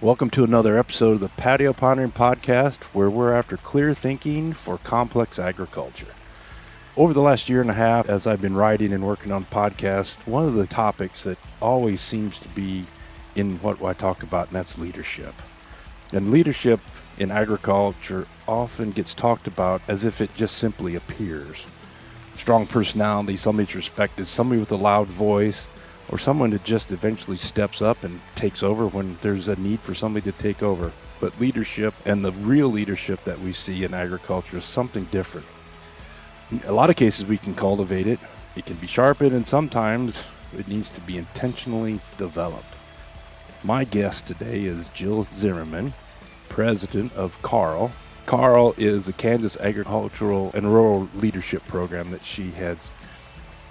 Welcome to another episode of the Patio Pondering Podcast, where we're after clear thinking for complex agriculture. Over the last year and a half, as I've been writing and working on podcasts, one of the topics that always seems to be in what I talk about, and that's leadership. And leadership in agriculture often gets talked about as if it just simply appears. Strong personality, somebody's respected, somebody with a loud voice, or someone that just eventually steps up and takes over when there's a need for somebody to take over. But leadership, and the real leadership that we see in agriculture, is something different. In a lot of cases we can cultivate it, it can be sharpened, and sometimes it needs to be intentionally developed. My guest today is Jill Zimmerman, president of KARL. KARL is a Kansas agricultural and rural leadership program that she heads.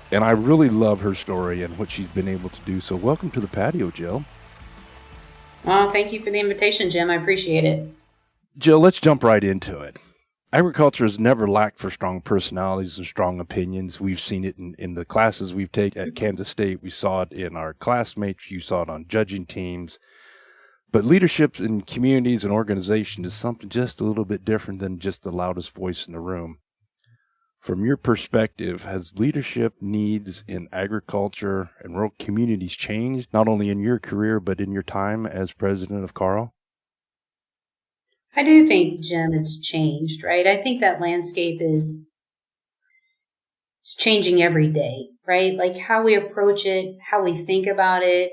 And I really love her story and what she's been able to do. So welcome to the patio, Jill. Well, thank you for the invitation, Jim. I appreciate it. Jill, let's jump right into it. Agriculture has never lacked for strong personalities and strong opinions. We've seen it in the classes we've taken at Kansas State. We saw it in our classmates. You saw it on judging teams. But leadership in communities and organizations is something just a little bit different than just the loudest voice in the room. From your perspective, has leadership needs in agriculture and rural communities changed, not only in your career, but in your time as president of KARL? I do think, Jim, it's changed, right? I think that landscape is changing every day, right? Like how we approach it, how we think about it.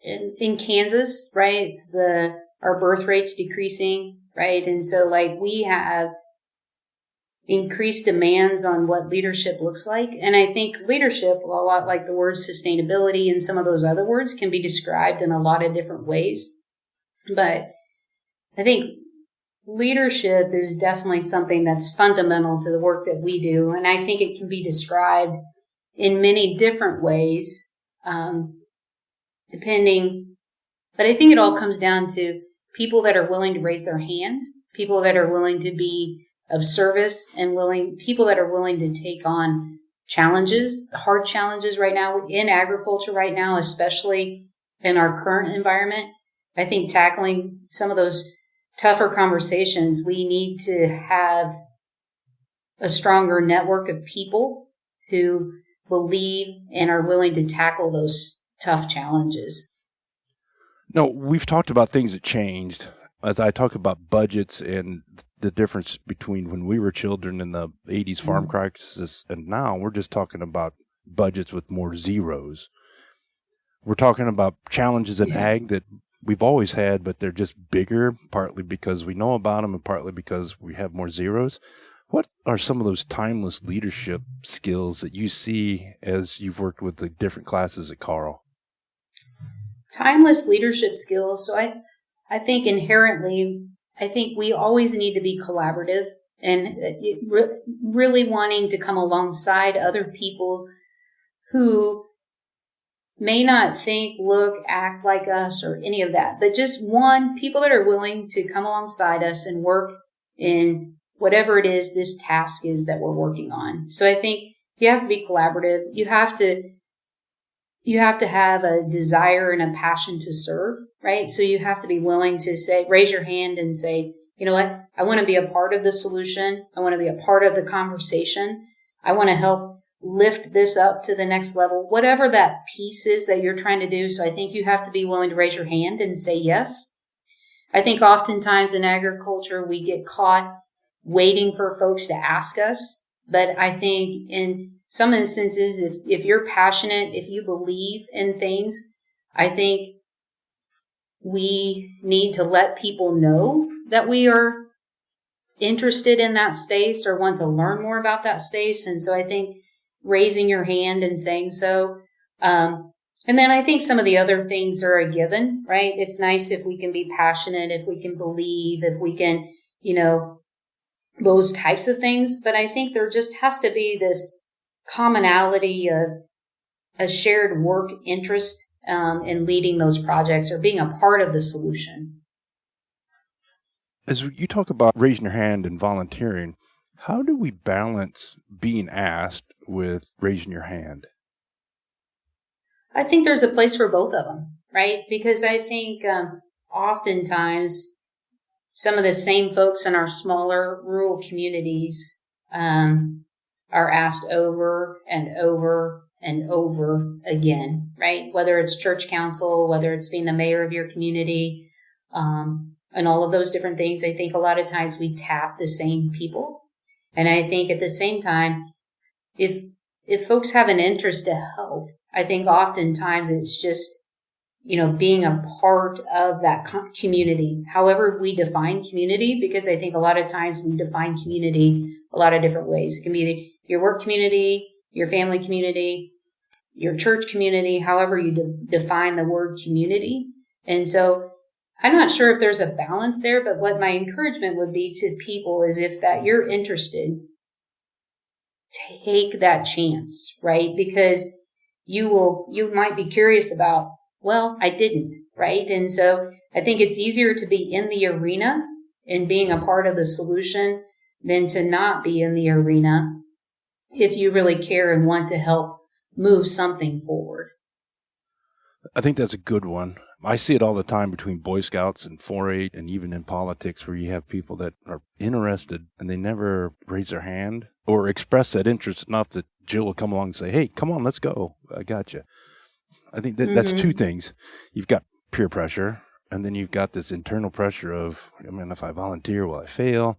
In Kansas, right, our birth rate's decreasing, right? And so like we have increased demands on what leadership looks like. And I think leadership, a lot like the word sustainability and some of those other words, can be described in a lot of different ways. But I think leadership is definitely something that's fundamental to the work that we do. And I think it can be described in many different ways, depending. But I think it all comes down to people that are willing to raise their hands, people that are willing to be of service, and people that are willing to take on challenges, hard challenges right now in agriculture right now, especially in our current environment. I think tackling some of those tougher conversations, we need to have a stronger network of people who believe and are willing to tackle those tough challenges. No, we've talked about things that changed. As I talk about budgets and the difference between when we were children in the 80s farm crisis and now, we're just talking about budgets with more zeros. We're talking about challenges in ag that we've always had, but they're just bigger, partly because we know about them and partly because we have more zeros. What are some of those timeless leadership skills that you see as you've worked with the different classes at KARL? Timeless leadership skills. So I think inherently, I think we always need to be collaborative and really wanting to come alongside other people who may not think, look, act like us or any of that, but just people that are willing to come alongside us and work in whatever it is this task is that we're working on. So I think you have to be collaborative. You have to have a desire and a passion to serve, right? So you have to be willing to raise your hand and say, you know what? I want to be a part of the solution. I want to be a part of the conversation. I want to help lift this up to the next level, whatever that piece is that you're trying to do. So I think you have to be willing to raise your hand and say yes. I think oftentimes in agriculture, we get caught waiting for folks to ask us. But I think in some instances, if you're passionate, if you believe in things, I think we need to let people know that we are interested in that space or want to learn more about that space. And so I think raising your hand and saying so. And then I think some of the other things are a given, right? It's nice if we can be passionate, if we can believe, if we can, those types of things. But I think there just has to be this commonality of a shared work interest in leading those projects or being a part of the solution. As you talk about raising your hand and volunteering, how do we balance being asked with raising your hand? I think there's a place for both of them, right? Because I think oftentimes some of the same folks in our smaller rural communities are asked over and over and over again, right? Whether it's church council, whether it's being the mayor of your community, and all of those different things. I think a lot of times we tap the same people. And I think at the same time, if folks have an interest to help, I think oftentimes it's just, being a part of that community, however we define community, because I think a lot of times we define community a lot of different ways. It can be your work community, your family community, your church community, however you define the word community. And so I'm not sure if there's a balance there, but what my encouragement would be to people is if that you're interested, take that chance, right? Because you might be curious about, well, I didn't, right? And so I think it's easier to be in the arena and being a part of the solution than to not be in the arena if you really care and want to help move something forward. I think that's a good one. I see it all the time between Boy Scouts and 4-H and even in politics where you have people that are interested and they never raise their hand or express that interest enough that Jill will come along and say, hey, come on, let's go. I got you. I think that's two things. You've got peer pressure, and then you've got this internal pressure of, if I volunteer, will I fail?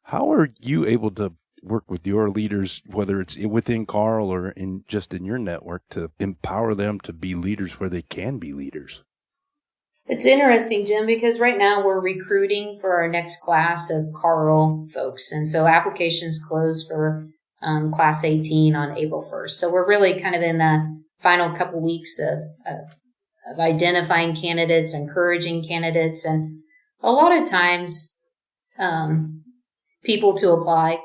How are you able to work with your leaders, whether it's within KARL or in your network, to empower them to be leaders where they can be leaders? It's interesting, Jim, because right now we're recruiting for our next class of KARL folks. And so applications close for class 18 on April 1st. So we're really kind of in the final couple weeks of identifying candidates, encouraging candidates. And a lot of times people to apply,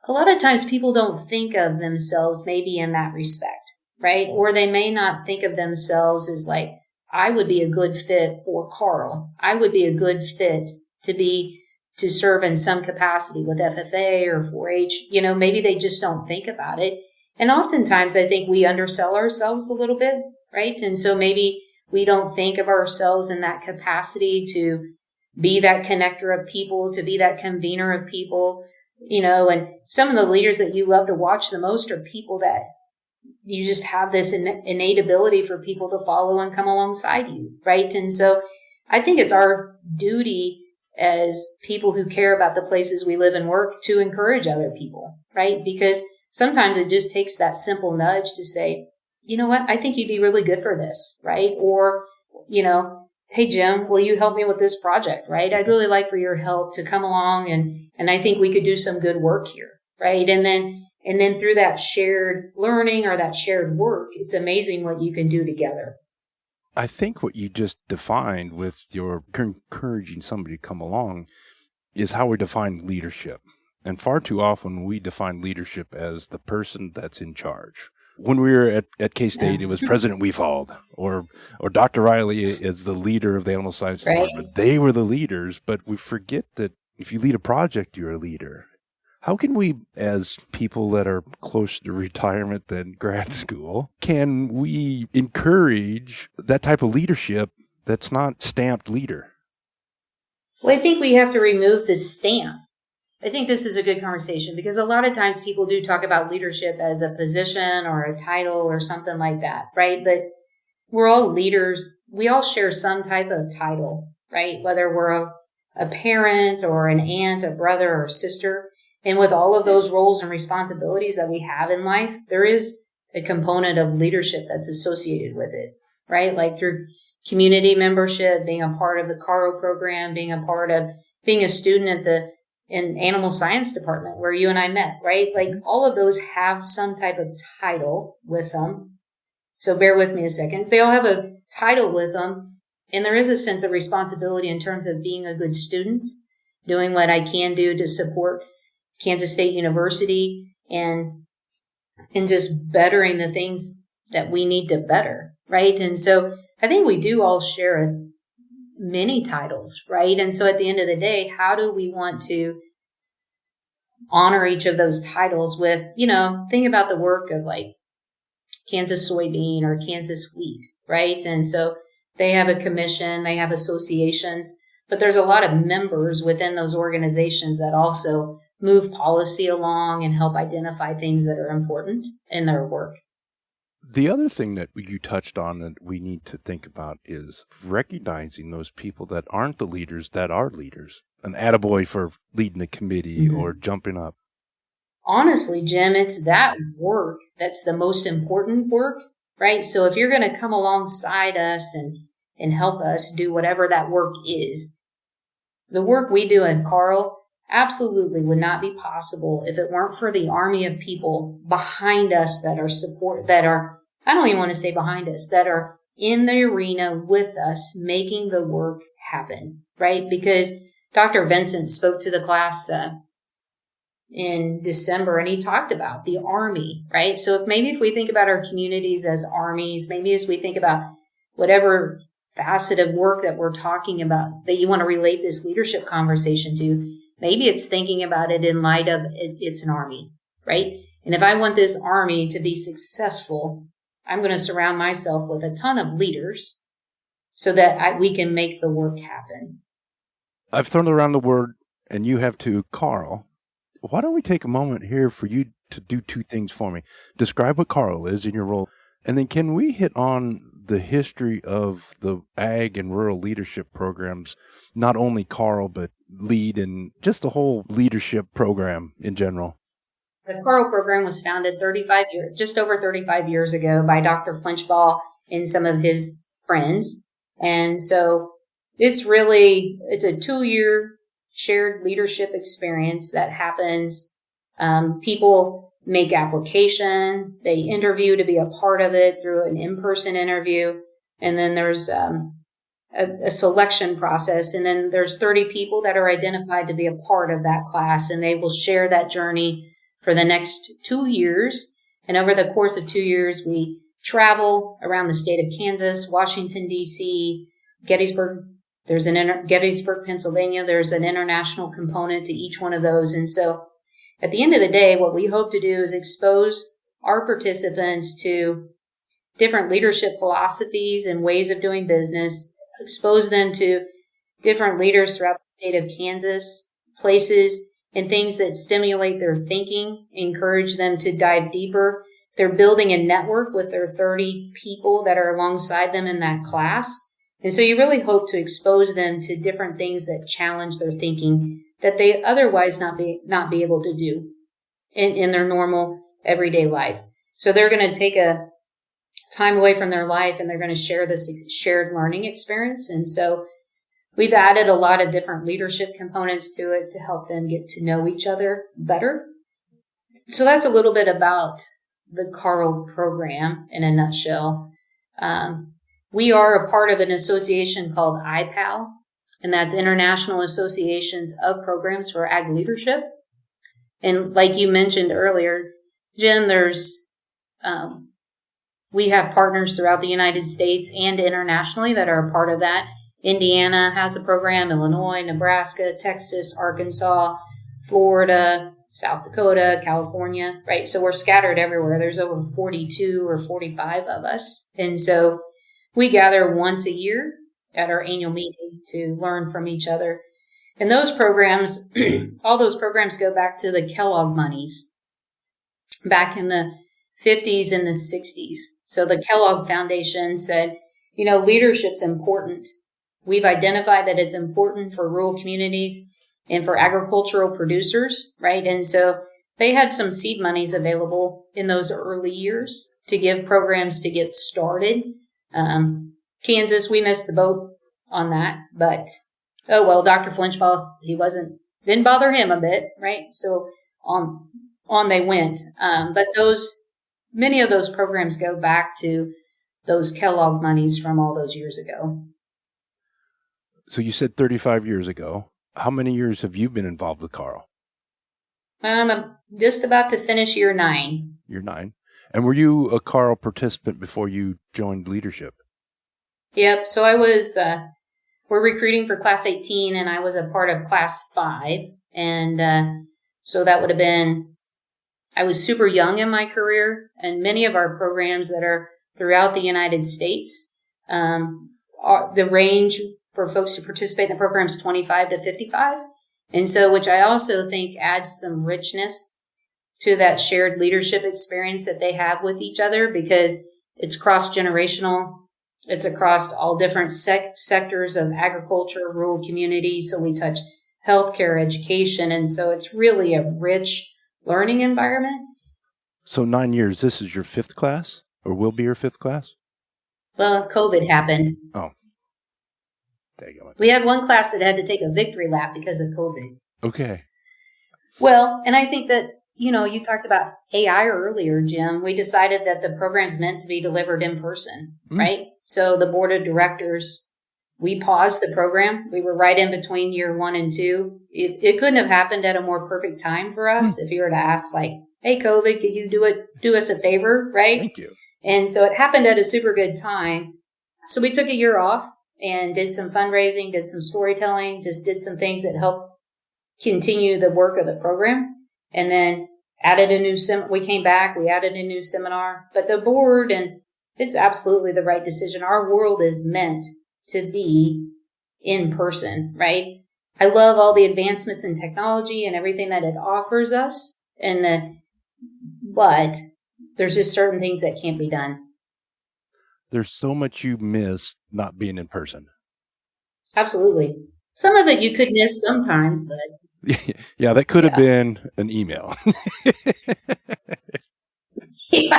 a lot of times people don't think of themselves maybe in that respect, right? Or they may not think of themselves as like, I would be a good fit for KARL. I would be a good fit to serve in some capacity with FFA or 4-H. Maybe they just don't think about it. And oftentimes I think we undersell ourselves a little bit, right? And so maybe we don't think of ourselves in that capacity to be that connector of people, to be that convener of people, and some of the leaders that you love to watch the most are people that you just have this innate ability for people to follow and come alongside you, right? And so I think it's our duty as people who care about the places we live and work to encourage other people, right? Because sometimes it just takes that simple nudge to say, you know what, I think you'd be really good for this, right? Or, hey, Jim, will you help me with this project, right? I'd really like for your help to come along and I think we could do some good work here, right? And then through that shared learning or that shared work, it's amazing what you can do together. I think what you just defined with your encouraging somebody to come along is how we define leadership. And far too often we define leadership as the person that's in charge. When we were at K-State, it was President Weefald or Dr. Riley is the leader of the Animal Science Department. They were the leaders, but we forget that if you lead a project, you're a leader. How can we, as people that are closer to retirement than grad school, can we encourage that type of leadership that's not stamped leader? Well, I think we have to remove the stamp. I think this is a good conversation because a lot of times people do talk about leadership as a position or a title or something like that, right? But we're all leaders. We all share some type of title, right? Whether we're a parent or an aunt, a brother or sister. And with all of those roles and responsibilities that we have in life, there is a component of leadership that's associated with it, right? Like through community membership, being a part of the KARL program, being a student in animal science department where you and I met, right? Like all of those have some type of title with them. So bear with me a second. They all have a title with them. And there is a sense of responsibility in terms of being a good student, doing what I can do to support Kansas State University and just bettering the things that we need to better, right? And so I think we do all share many titles, right? And so at the end of the day, how do we want to honor each of those titles with, think about the work of like Kansas soybean or Kansas wheat, right? And so they have a commission, they have associations, but there's a lot of members within those organizations that also move policy along and help identify things that are important in their work. The other thing that you touched on that we need to think about is recognizing those people that aren't the leaders that are leaders. An attaboy for leading the committee or jumping up. Honestly, Jim, it's that work that's the most important work, right? So if you're going to come alongside us and help us do whatever that work is, the work we do at KARL absolutely would not be possible if it weren't for the army of people behind us that are I don't even want to say behind us, that are in the arena with us making the work happen, right? Because Dr. Vincent spoke to the class in December, and he talked about the army, right? So if we think about our communities as armies, maybe as we think about whatever facet of work that we're talking about that you want to relate this leadership conversation to, maybe it's thinking about it in light of it's an army, right? And if I want this army to be successful, I'm going to surround myself with a ton of leaders so that we can make the work happen. I've thrown around the word, and you have too, KARL. Why don't we take a moment here for you to do two things for me? Describe what KARL is in your role, and then can we hit on the history of the ag and rural leadership programs, not only KARL, but LEAD and just the whole leadership program in general? The KARL program was founded just over 35 years ago by Dr. Flinchball and some of his friends. And so it's a 2-year shared leadership experience that happens. People make application, they interview to be a part of it through an in-person interview. And then there's a selection process. And then there's 30 people that are identified to be a part of that class, and they will share that journey for the next 2 years. And over the course of 2 years, we travel around the state of Kansas, Washington, D.C., Gettysburg. Gettysburg, Pennsylvania. There's an international component to each one of those. And so at the end of the day, what we hope to do is expose our participants to different leadership philosophies and ways of doing business, expose them to different leaders throughout the state of Kansas, places and things that stimulate their thinking, encourage them to dive deeper. They're building a network with their 30 people that are alongside them in that class. And so you really hope to expose them to different things that challenge their thinking that they otherwise not be able to do in their normal everyday life. So they're going to take a time away from their life, and they're going to share this shared learning experience. And so we've added a lot of different leadership components to it to help them get to know each other better. So that's a little bit about the KARL program in a nutshell. We are a part of an association called IPAL, and that's International Associations of Programs for Ag Leadership. And like you mentioned earlier, Jim, we have partners throughout the United States and internationally that are a part of that. Indiana has a program, Illinois, Nebraska, Texas, Arkansas, Florida, South Dakota, California, right? So we're scattered everywhere. There's over 42 or 45 of us. And so we gather once a year at our annual meeting to learn from each other. And those programs, all those programs go back to the Kellogg monies back in the 50s and the 60s. So the Kellogg Foundation said, leadership's important. We've identified that it's important for rural communities and for agricultural producers, right? And so they had some seed monies available in those early years to give programs to get started. Kansas, we missed the boat on that, but Dr. Flinchball, didn't bother him a bit, right? So on they went. But many of those programs go back to those Kellogg monies from all those years ago. So you said 35 years ago. How many years have you been involved with KARL? I'm just about to finish year 9. Year 9. And were you a KARL participant before you joined leadership? Yep. So we're recruiting for class 18, and I was a part of class 5. And so that would have been, I was super young in my career, and many of our programs that are throughout the United States, the range for folks who participate in the program is 25 to 55. And so, which I also think adds some richness to that shared leadership experience that they have with each other, because it's cross-generational. It's across all different sectors of agriculture, rural communities. So we touch healthcare, education. And so it's really a rich learning environment. So 9 years, this is your fifth class, or will be your fifth class? Well, COVID happened. Oh. There you go. We had one class that had to take a victory lap because of COVID. Okay. Well, and I think that, you talked about AI earlier, Jim. We decided that the program's meant to be delivered in person, right? So the board of directors, we paused the program. We were right in between year 1 and 2. It couldn't have happened at a more perfect time for us if you were to ask, like, hey, COVID, could you do us a favor, right? Thank you. And so it happened at a super good time. So we took a year off and did some fundraising, did some storytelling, just did some things that helped continue the work of the program. And then added a new we came back, we added a new seminar. But the board, and it's absolutely the right decision. Our world is meant to be in person, right? I love all the advancements in technology and everything that it offers us. But there's just certain things that can't be done. There's so much you miss not being in person. Absolutely. Some of it you could miss sometimes, but... Yeah, that could have been an email. Maybe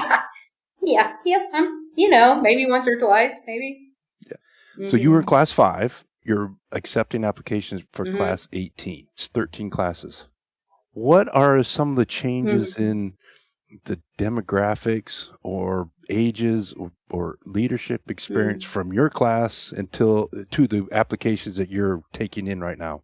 once or twice, maybe. Yeah. Mm-hmm. So you were in class 5. You're accepting applications for class 18. It's 13 classes. What are some of the changes in the demographics or ages or leadership experience from your class to the applications that you're taking in right now?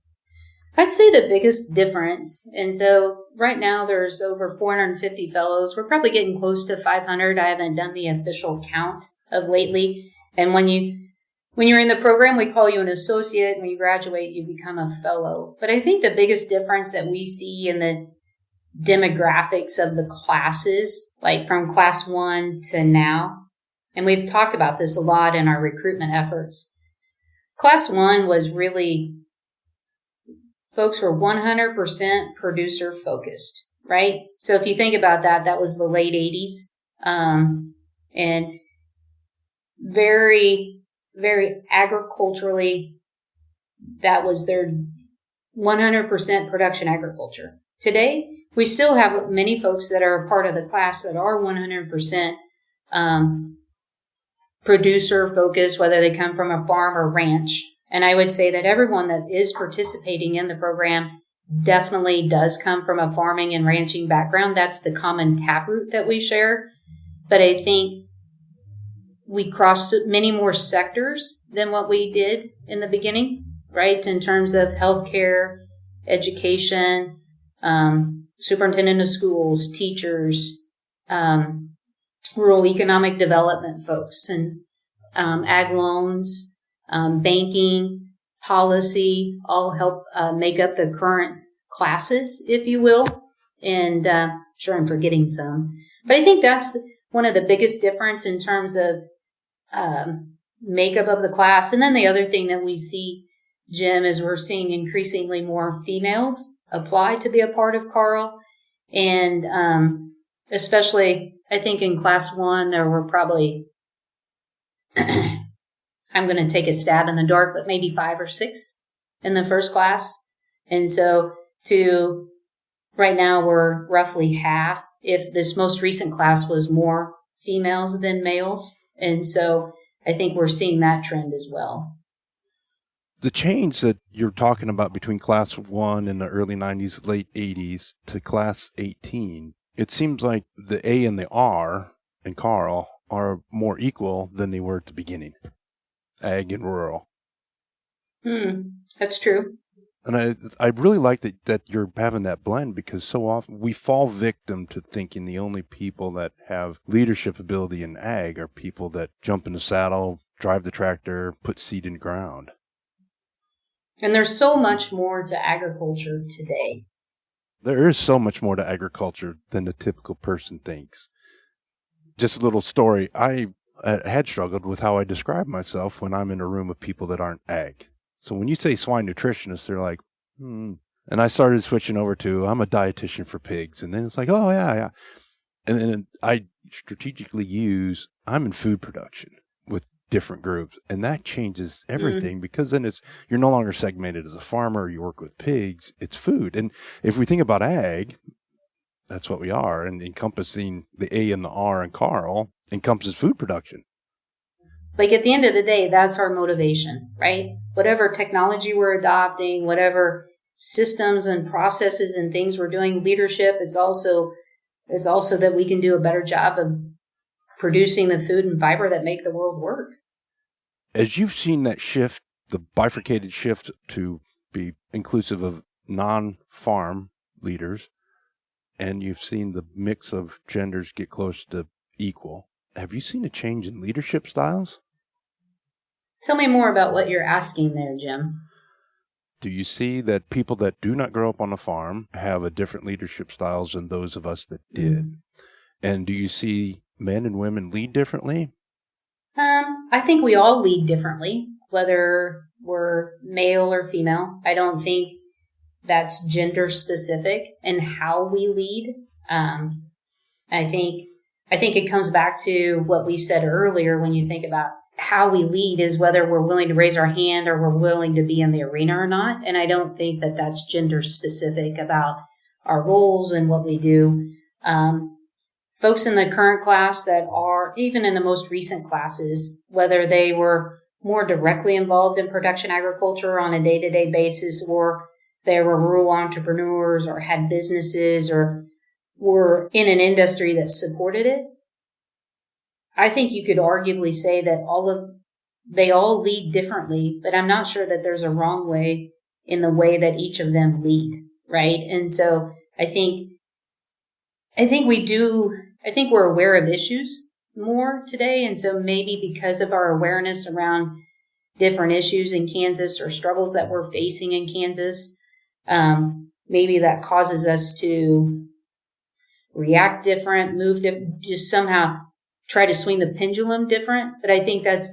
I'd say the biggest difference, and so right now there's over 450 fellows. We're probably getting close to 500. I haven't done the official count of lately. And when you're in the program, we call you an associate. When you graduate, you become a fellow. But I think the biggest difference that we see in the demographics of the classes, like from class 1 to now, and we've talked about this a lot in our recruitment efforts. Class 1 was really, folks were 100% producer focused, right? So if you think about that, that was the late 80s, and very, very agriculturally, that was their 100% production agriculture. Today, we still have many folks that are a part of the class that are 100% producer focused, whether they come from a farm or ranch. And I would say that everyone that is participating in the program definitely does come from a farming and ranching background. That's the common taproot that we share. But I think we crossed many more sectors than what we did in the beginning, right? In terms of healthcare, education, superintendent of schools, teachers, rural economic development folks, and ag loans, banking, policy, all help make up the current classes, if you will. And sure, I'm forgetting some. But I think that's one of the biggest difference in terms of makeup of the class. And then the other thing that we see, Jim, is we're seeing increasingly more females apply to be a part of KARL. And especially, I think in class 1, there were probably, I'm going to take a stab in the dark, but maybe 5 or 6 in the first class. And so right now we're roughly half. If this most recent class was more females than males. And so I think we're seeing that trend as well. The change that you're talking about between class 1 in the early 90s, late 80s to class 18, it seems like the A and the R in KARL are more equal than they were at the beginning, ag and rural. That's true. And I really like that you're having that blend, because so often we fall victim to thinking the only people that have leadership ability in ag are people that jump in the saddle, drive the tractor, put seed in the ground. And there's so much more to agriculture today. There is so much more to agriculture than the typical person thinks. Just a little story. I had struggled with how I describe myself when I'm in a room of people that aren't ag. So when you say swine nutritionist, they're like, And I started switching over to, I'm a dietitian for pigs. And then it's like, oh, yeah. And then I strategically use, I'm in food production with different groups. And that changes everything because then you're no longer segmented as a farmer. You work with pigs. It's food. And if we think about ag, that's what we are. And encompassing the A and the R in KARL encompasses food production. Like at the end of the day, that's our motivation, right? Whatever technology we're adopting, whatever systems and processes and things we're doing, leadership, it's also that we can do a better job of producing the food and fiber that make the world work. As you've seen that shift, the bifurcated shift to be inclusive of non-farm leaders, and you've seen the mix of genders get close to equal, have you seen a change in leadership styles? Tell me more about what you're asking there, Jim. Do you see that people that do not grow up on a farm have a different leadership styles than those of us that did? And do you see men and women lead differently? I think we all lead differently, whether we're male or female. I don't think that's gender specific in how we lead. I think it comes back to what we said earlier when you think about how we lead is whether we're willing to raise our hand or we're willing to be in the arena or not. And I don't think that that's gender specific about our roles and what we do. Folks in the current class that are even in the most recent classes, whether they were more directly involved in production agriculture on a day-to-day basis, or they were rural entrepreneurs or had businesses or were in an industry that supported it, I think you could arguably say that they all lead differently, but I'm not sure that there's a wrong way in the way that each of them lead, right? And so I think we're aware of issues more today. And so maybe because of our awareness around different issues in Kansas or struggles that we're facing in Kansas, maybe that causes us to react different, move different, just somehow try to swing the pendulum different. But I think that's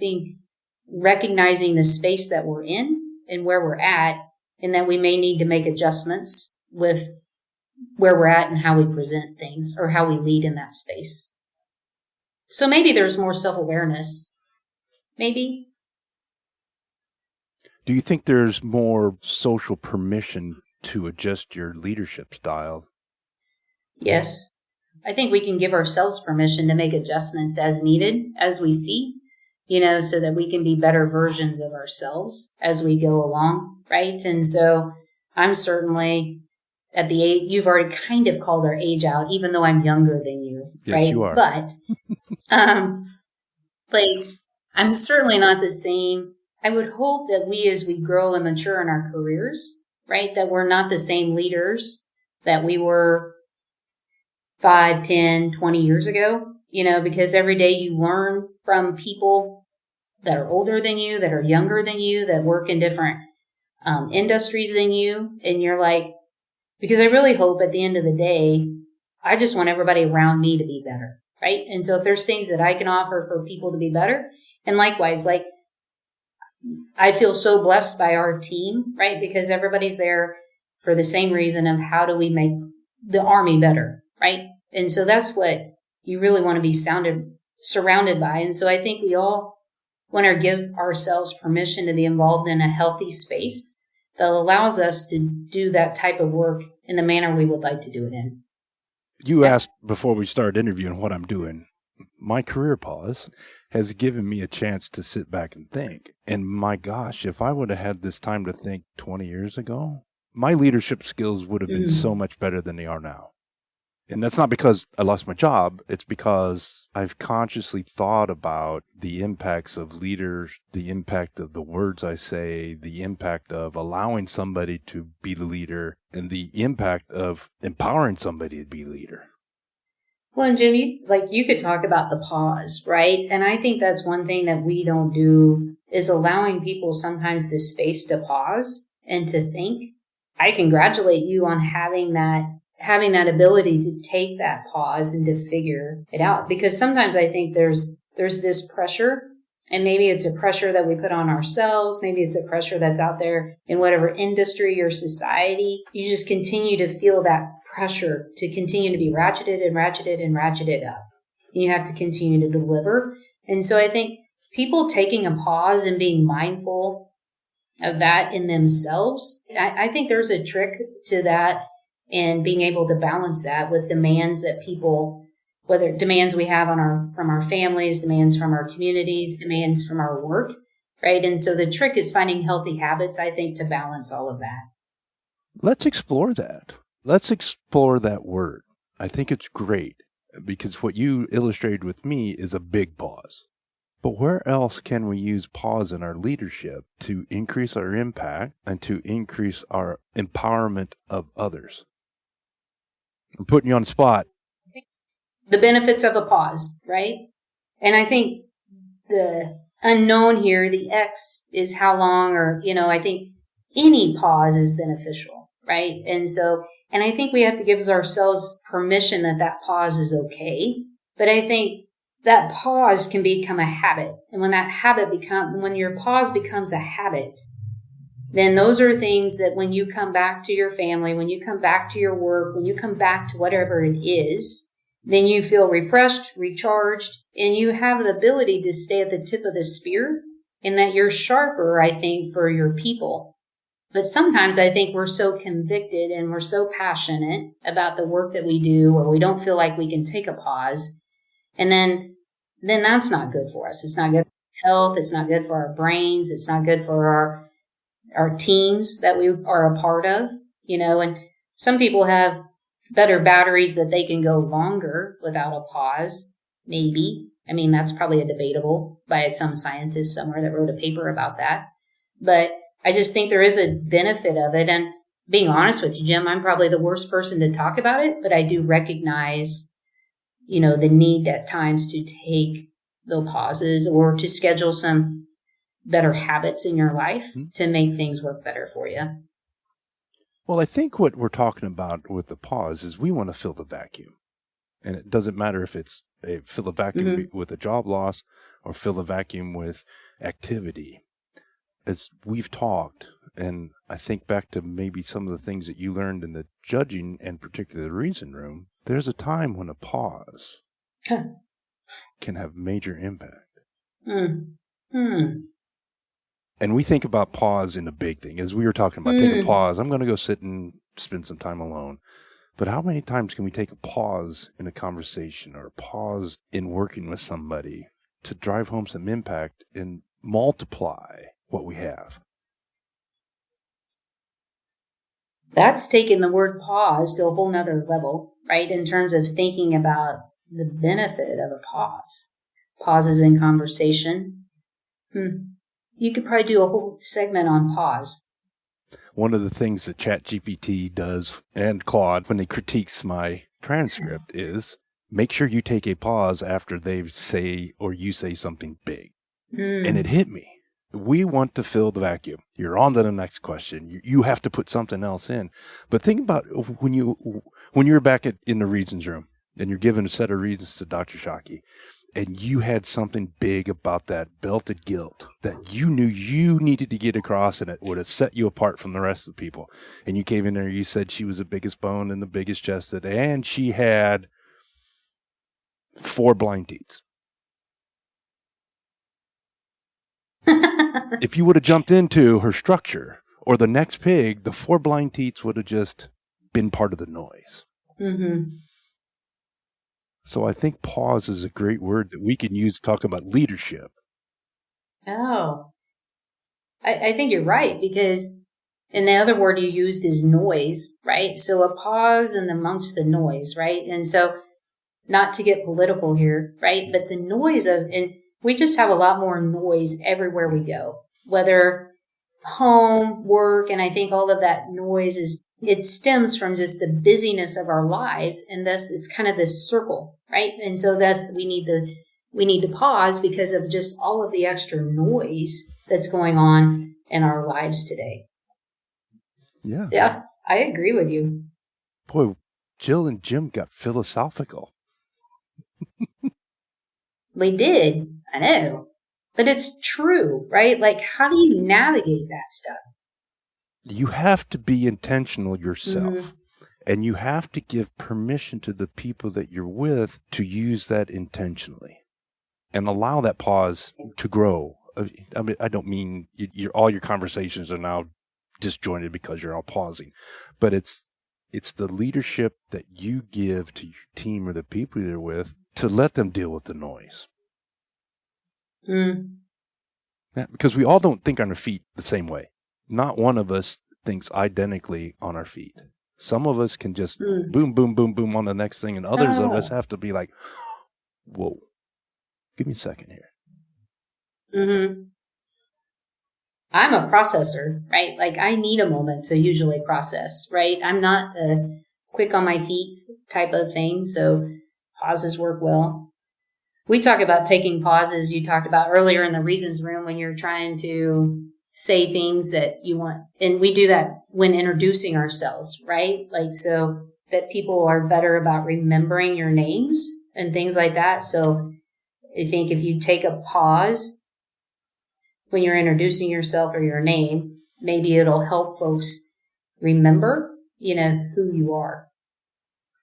recognizing the space that we're in and where we're at, and that we may need to make adjustments with where we're at and how we present things or how we lead in that space. So maybe there's more self-awareness. Maybe. Do you think there's more social permission to adjust your leadership style? Yes. I think we can give ourselves permission to make adjustments as needed, as we see, so that we can be better versions of ourselves as we go along, right? And so I'm certainly at the age, you've already kind of called our age out, even though I'm younger than you, yes, right? You are. But, I'm certainly not the same. I would hope that as we grow and mature in our careers, right, that we're not the same leaders that we were 5, 10, 20 years ago, because every day you learn from people that are older than you, that are younger than you, that work in different industries than you. And you're like, because I really hope at the end of the day, I just want everybody around me to be better, right? And so if there's things that I can offer for people to be better, and likewise, I feel so blessed by our team, right? Because everybody's there for the same reason of how do we make the Army better, right? And so that's what you really want to be surrounded by. And so I think we all want to give ourselves permission to be involved in a healthy space that allows us to do that type of work in the manner we would like to do it in. You asked before we started interviewing what I'm doing. My career pause has given me a chance to sit back and think. And my gosh, if I would have had this time to think 20 years ago, my leadership skills would have been so much better than they are now. And that's not because I lost my job. It's because I've consciously thought about the impacts of leaders, the impact of the words I say, the impact of allowing somebody to be the leader, and the impact of empowering somebody to be a leader. Well, and Jim, you could talk about the pause, right? And I think that's one thing that we don't do is allowing people sometimes this space to pause and to think. I congratulate you on having that having that ability to take that pause and to figure it out. Because sometimes I think there's this pressure, and maybe it's a pressure that we put on ourselves. Maybe it's a pressure that's out there in whatever industry or society. You just continue to feel that pressure to continue to be ratcheted and ratcheted and ratcheted up. And you have to continue to deliver. And so I think people taking a pause and being mindful of that in themselves, I think there's a trick to that, and being able to balance that with demands that people, whether demands we have from our families, demands from our communities, demands from our work, right? And so the trick is finding healthy habits, I think, to balance all of that. Let's explore that. Let's explore that word. I think it's great because what you illustrated with me is a big pause. But where else can we use pause in our leadership to increase our impact and to increase our empowerment of others? I'm putting you on the spot. The benefits of a pause, right? And I think the unknown here, the X, is how long, or, I think any pause is beneficial, right? And I think we have to give ourselves permission that pause is okay. But I think that pause can become a habit. And when your pause becomes a habit, then those are things that when you come back to your family, when you come back to your work, when you come back to whatever it is, then you feel refreshed, recharged, and you have the ability to stay at the tip of the spear, and that you're sharper, I think, for your people. But sometimes I think we're so convicted and we're so passionate about the work that we do, or we don't feel like we can take a pause. And then that's not good for us. It's not good for health. It's not good for our brains. It's not good for our teams that we are a part of, and some people have better batteries that they can go longer without a pause. Maybe. I mean, that's probably a debatable by some scientist somewhere that wrote a paper about that. But I just think there is a benefit of it. And being honest with you, Jim, I'm probably the worst person to talk about it, but I do recognize, the need at times to take the pauses or to schedule some better habits in your life to make things work better for you. Well, I think what we're talking about with the pause is we want to fill the vacuum. And it doesn't matter if it's fill the vacuum with a job loss or fill the vacuum with activity. As we've talked, and I think back to maybe some of the things that you learned in the judging and particularly the reason room, there's a time when a pause can have major impact. And we think about pause in a big thing. As we were talking about, take a pause. I'm going to go sit and spend some time alone. But how many times can we take a pause in a conversation or a pause in working with somebody to drive home some impact and multiply what we have? That's taking the word pause to a whole nother level, right? In terms of thinking about the benefit of a pause. Pauses in conversation. You could probably do a whole segment on pause. One of the things that ChatGPT does, and Claude, when they critiques my transcript, is make sure you take a pause after they say or you say something big. And it hit me. We want to fill the vacuum. You're on to the next question. You have to put something else in. But think about when you're back in the reasons room and you're giving a set of reasons to Dr. Shockey, and you had something big about that belted guilt that you knew you needed to get across, and it would have set you apart from the rest of the people. And you came in there, you said she was the biggest bone and the biggest chested, and she had 4 blind teats. If you would have jumped into her structure or the next pig, the 4 blind teats would have just been part of the noise. So I think pause is a great word that we can use to talk about leadership. Oh, I think you're right, because, and the other word you used is noise, right? So a pause and amongst the noise, right? And so not to get political here, right? But the noise and we just have a lot more noise everywhere we go, whether home, work, and I think all of that noise it stems from just the busyness of our lives, and thus it's kind of this circle, right? And so we need to pause because of just all of the extra noise that's going on in our lives today. Yeah. Yeah, I agree with you. Boy, Jill and Jim got philosophical. We did. I know. But it's true, right? Like, how do you navigate that stuff? You have to be intentional yourself. Mm-hmm. And you have to give permission to the people that you're with to use that intentionally and allow that pause to grow. I mean, I don't mean all your conversations are now disjointed because you're all pausing, but it's the leadership that you give to your team or the people you're with to let them deal with the noise. Mm. Yeah, because we all don't think on our feet the same way. Not one of us thinks identically on our feet. Some of us can just boom, boom, boom, boom on the next thing, and others of us have to be like, whoa, give me a second here. Mm-hmm. I'm a processor, right? Like, I need a moment to usually process, right? I'm not a quick on my feet type of thing, so pauses work well. We talk about taking pauses. You talked about earlier in the reasons room when you're trying to say things that you want. And we do that when introducing ourselves, right? Like, so that people are better about remembering your names and things like that. So I think if you take a pause when you're introducing yourself or your name, maybe it'll help folks remember, who you are.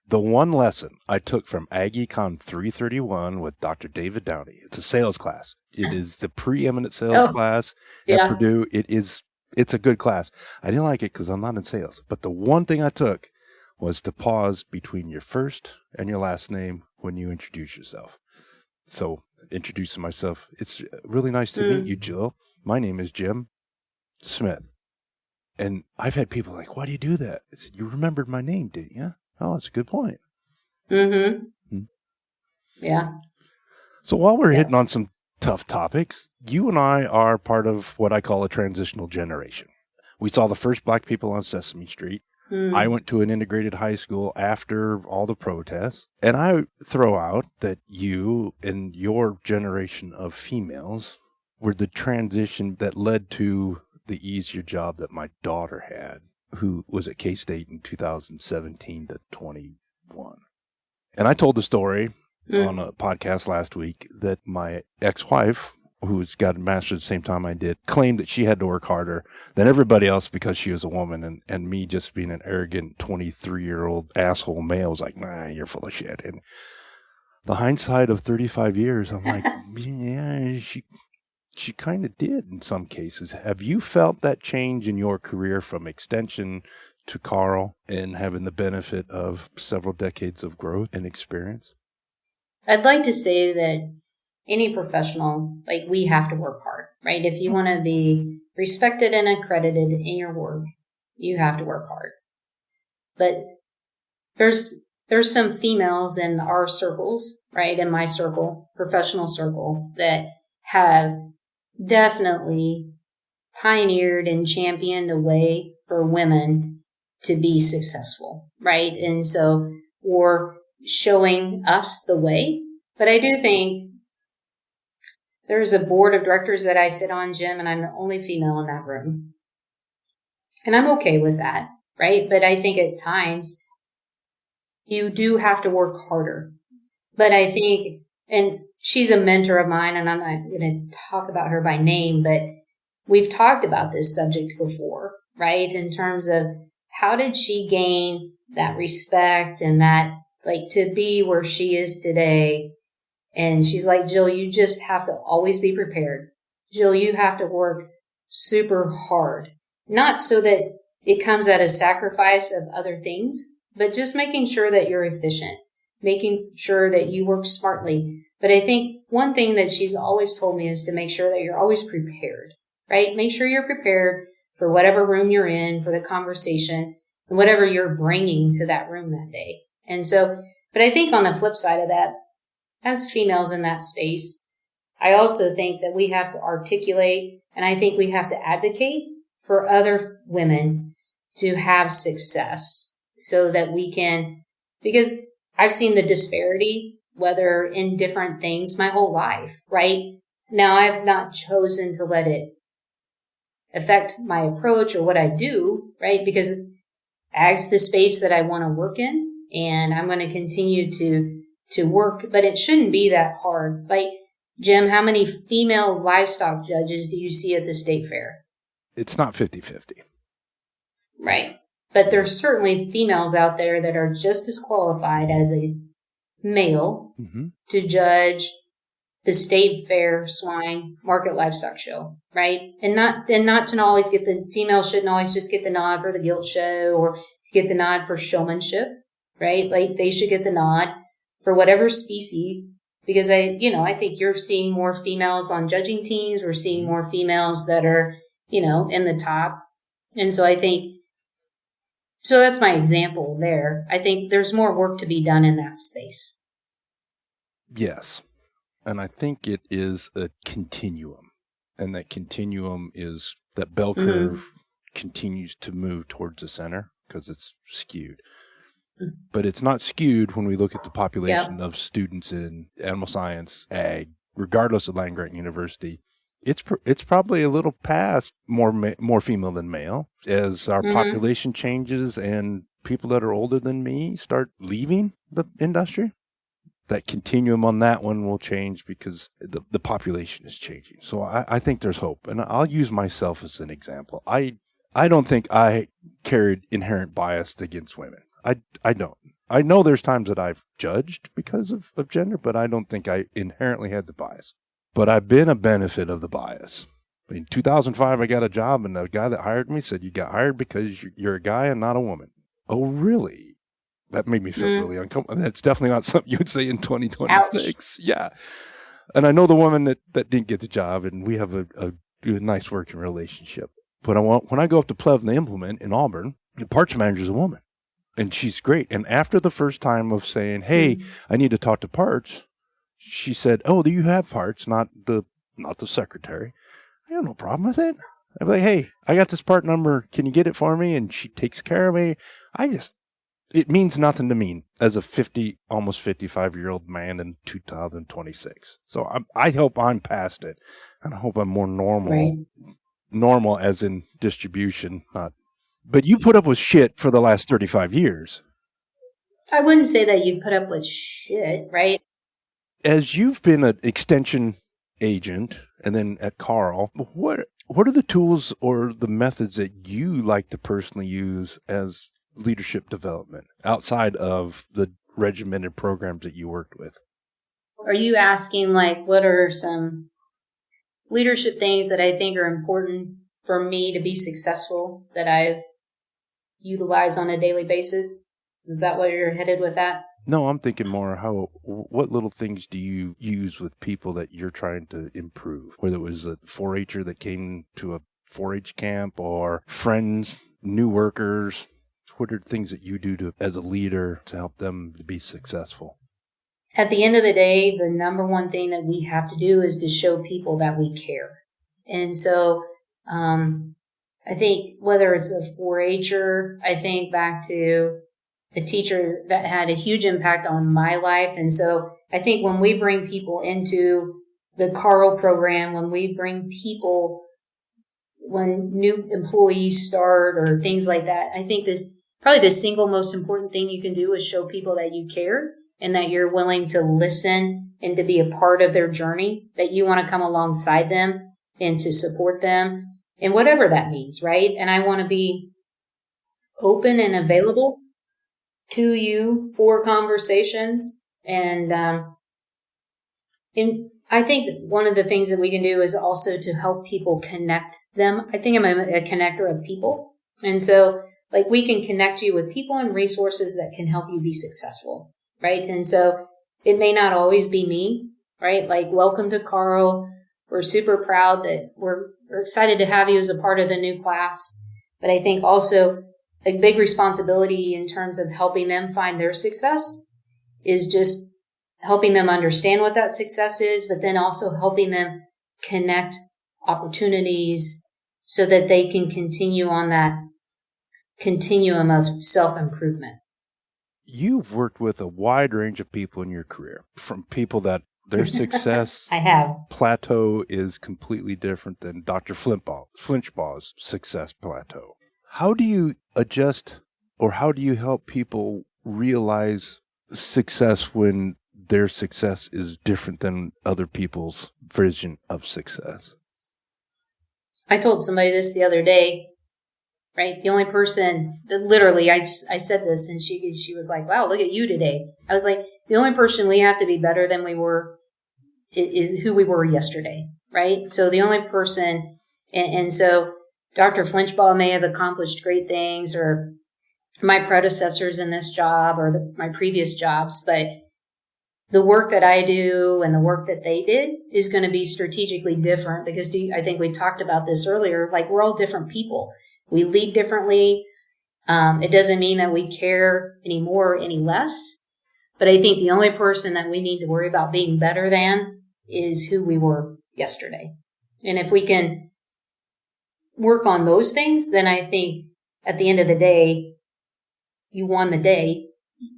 The one lesson I took from AggieCon 331 with Dr. David Downey, it's a sales class. It is the preeminent sales class at Purdue. It's a good class. I didn't like it because I'm not in sales. But the one thing I took was to pause between your first and your last name when you introduce yourself. So introducing myself, it's really nice to meet you, Jill. My name is Jim Smith. And I've had people like, why do you do that? I said, you remembered my name, didn't you? Oh, that's a good point. Mm-hmm. Yeah. So while we're hitting on some tough topics, you and I are part of what I call a transitional generation. We saw the first black people on Sesame Street. I went to an integrated high school after all the protests. And I throw out that you and your generation of females were the transition that led to the easier job that my daughter had, who was at K-State in 2017 to 21. And I told the story on a podcast last week that my ex-wife, who's got a master's at the same time I did, claimed that she had to work harder than everybody else because she was a woman. And me just being an arrogant 23-year-old asshole male was like, nah, you're full of shit. And the hindsight of 35 years, I'm like, yeah, she kind of did in some cases. Have you felt that change in your career from extension to KARL and having the benefit of several decades of growth and experience? I'd like to say that any professional, like, we have to work hard, right? If you want to be respected and accredited in your work, you have to work hard. But there's some females in our circles, right? In my circle, professional circle, that have definitely pioneered and championed a way for women to be successful, right? And so, or showing us the way. But I do think there's a board of directors that I sit on, Jim, and I'm the only female in that room. And I'm okay with that, right? But I think at times you do have to work harder. But I think, and she's a mentor of mine, and I'm not going to talk about her by name, but we've talked about this subject before, right? In terms of how did she gain that respect and that, like, to be where she is today. And she's like, Jill, you just have to always be prepared. Jill, you have to work super hard. Not so that it comes at a sacrifice of other things, but just making sure that you're efficient, making sure that you work smartly. But I think one thing that she's always told me is to make sure that you're always prepared, right? Make sure you're prepared for whatever room you're in, for the conversation, and whatever you're bringing to that room that day. And so, but I think on the flip side of that, as females in that space, I also think that we have to articulate, and I think we have to advocate for other women to have success so that we can, because I've seen the disparity, whether in different things my whole life, right? Now, I've not chosen to let it affect my approach or what I do, right? Because ag's the space that I want to work in. and I'm going to continue to work, but it shouldn't be that hard. Like, Jim, how many female livestock judges do you see at the state fair? It's not 50-50. Right. But there's certainly females out there that are just as qualified as a male to judge the state fair swine market livestock show, right? And not to always get the females shouldn't always just get the nod for the gilt show or to get the nod for showmanship, right? Like, they should get the nod for whatever species, because I think you're seeing more females on judging teams. We're seeing more females that are, in the top. And so so that's my example there. I think there's more work to be done in that space. Yes. And I think it is a continuum. And that continuum is that bell curve continues to move towards the center because it's skewed. But it's not skewed when we look at the population of students in animal science, ag, regardless of land-grant university. It's probably a little past more female than male as our population changes and people that are older than me start leaving the industry. That continuum on that one will change because the population is changing. So I think there's hope. And I'll use myself as an example. I don't think I carried inherent bias against women. I don't. I know there's times that I've judged because of gender, but I don't think I inherently had the bias. But I've been a benefit of the bias. In 2005, I got a job, and the guy that hired me said, "You got hired because you're a guy and not a woman." Oh, really? That made me feel really uncomfortable. That's definitely not something you would say in 2026. Ouch. Yeah. And I know the woman that didn't get the job, and we have a nice working relationship. But when I go up to Plev the Implement in Auburn, the parts manager is a woman, and she's great. And after the first time of saying, "Hey, I need to talk to parts," she said, "Oh, do you have parts? Not the secretary." I have no problem with it. I'm like, "Hey, I got this part number. Can you get it for me?" And she takes care of me. It means nothing to me as a almost 55-year-old man in 2026. So I hope I'm past it, and I hope I'm more normal. Right. Normal as in distribution, not. But you put up with shit for the last 35 years. I wouldn't say that you put up with shit, right? As you've been an extension agent and then at KARL, what are the tools or the methods that you like to personally use as leadership development outside of the regimented programs that you worked with? Are you asking, like, what are some leadership things that I think are important for me to be successful that I've utilized on a daily basis? Is that where you're headed with that? No, I'm thinking more what little things do you use with people that you're trying to improve? Whether it was a 4-H'er that came to a 4-H camp or friends, new workers. What are things that you do as a leader to help them to be successful? At the end of the day, the number one thing that we have to do is to show people that we care. And so I think whether it's a 4-H'er, I think back to a teacher that had a huge impact on my life. And so I think when we bring people into the KARL program, when new employees start or things like that, I think probably the single most important thing you can do is show people that you care and that you're willing to listen and to be a part of their journey, that you want to come alongside them and to support them and whatever that means, right? And I want to be open and available to you for conversations. And I think one of the things that we can do is also to help people connect them. I think I'm a connector of people. And so, like, we can connect you with people and resources that can help you be successful, right? And so it may not always be me, right? Like, welcome to KARL. We're super proud that we're excited to have you as a part of the new class. But I think also a big responsibility in terms of helping them find their success is just helping them understand what that success is, but then also helping them connect opportunities so that they can continue on that continuum of self-improvement. You've worked with a wide range of people in your career, from people that their success I have. Plateau is completely different than Dr. Flinchbaugh's success plateau. How do you adjust, or how do you help people realize success when their success is different than other people's version of success? I told somebody this the other day, right? The only person that literally, I said this and she was like, wow, look at you today. I was like, the only person we have to be better than we were is who we were yesterday, right? So the only person, and so Dr. Flinchbaugh may have accomplished great things, or my predecessors in this job, or my previous jobs, but the work that I do and the work that they did is going to be strategically different, because I think we talked about this earlier, like we're all different people. We lead differently. It doesn't mean that we care any more or any less, but I think the only person that we need to worry about being better than is who we were yesterday. And if we can work on those things, then I think at the end of the day, you won the day.